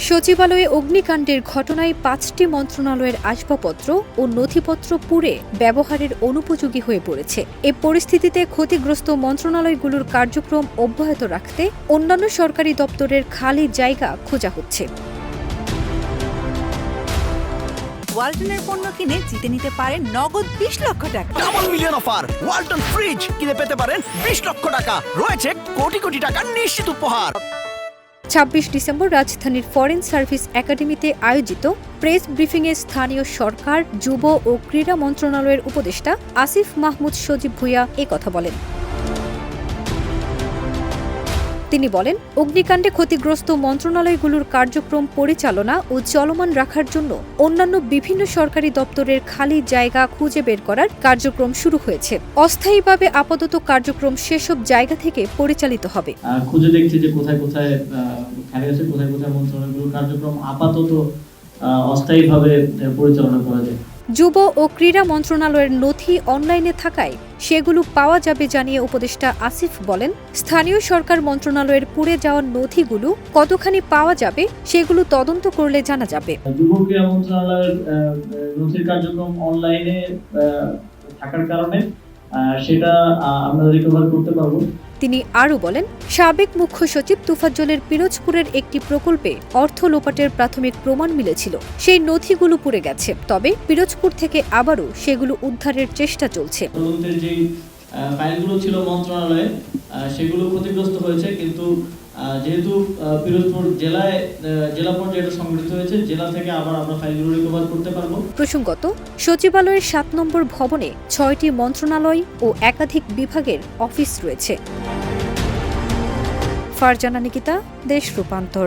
সচিবালয়ে অগ্নিকাণ্ডের ঘটনায় ৫টি মন্ত্রণালয়ের আসবাবপত্র ও নথিপত্র পুড়ে ব্যবহারের অনুপযোগী হয়ে পড়েছে। এ পরিস্থিতিতে ক্ষতিগ্রস্ত মন্ত্রণালয়গুলোর কার্যক্রম অব্যাহত রাখতে অন্যান্য সরকারি দপ্তরের খালি জায়গা খোঁজা হচ্ছে। ওয়ালটনের পণ্য কিনে জিতে নিতে পারেন নগদ ২০ লক্ষ টাকা। Double million offer! Walton fridge কিনে পেতে পারেন ২০ লক্ষ টাকা। রয়েছে কোটি কোটি টাকার নিশ্চিত উপহার। ২৬ ডিসেম্বর রাজধানীর ফরেন সার্ভিস একাডেমিতে আয়োজিত প্রেস ব্রিফিংয়ে স্থানীয় সরকার, যুব ও ক্রীড়া মন্ত্রণালয়ের উপদেষ্টা আসিফ মাহমুদ সজীব ভুঁইয়া কথা বলেন। তিনি বলেন, অগ্নিকাণ্ডে ক্ষতিগ্রস্ত মন্ত্রণালয়গুলোর কার্যক্রম পরিচালনা ও চলমান রাখার জন্য অন্যান্য বিভিন্ন সরকারি দপ্তরের খালি জায়গা খুঁজে বের করার কার্যক্রম শুরু হয়েছে। অস্থায়ীভাবে আপাতত কার্যক্রম সেসব জায়গা থেকে পরিচালিত হবে। খুঁজে দেখছি যে কোথায় কোথায় খালি আছে, কোথায় কোথায় মন্ত্রণালয়গুলোর কার্যক্রম আপাতত অস্থায়ীভাবে পরিচালনা করা যায়। যুব ও ক্রীড়া মন্ত্রণালয়ের নথি অনলাইনে থাকায় সেগুলো পাওয়া যাবে জানিয়ে উপদেষ্টা আসিফ বলেন, স্থানীয় সরকার মন্ত্রণালয়ের পুড়ে যাওয়া নথিগুলো কতখানি পাওয়া যাবে সেগুলো তদন্ত করলে জানা যাবে। যুব ক্রীড়া মন্ত্রণালয়ের নথির কার্যক্রম অনলাইনে থাকার কারণে সেটা আমরা রিকভার করতে পারবো। তিনি আরও বলেন, সাবেক মুখ্য সচিব তোফাজ্জলের পিরোজপুরের একটি প্রকল্পে অর্থ লোপাটের প্রাথমিক প্রমাণ মিলেছিল। সেই নথিগুলো পুড়ে গেছে, তবে পিরোজপুর থেকে আবারও সেগুলো উদ্ধারের চেষ্টা চলছে। তদন্তের যে ফাইলগুলো ছিল মন্ত্রণালয়ে সেগুলো ক্ষতিগ্রস্ত হয়েছে, কিন্তু যেহেতু পিরোজপুর জেলা পর্যায়ে সংগঠিত হয়েছে, জেলা থেকে আবার আমরা ফাইলগুলো রিকভার করতে পারবো। প্রসঙ্গত, সচিবালয়ের ৭ নম্বর ভবনে ৬টি মন্ত্রণালয় ও একাধিক বিভাগের অফিস রয়েছে। ফারজানা নিকিতা, দেশ রূপান্তর।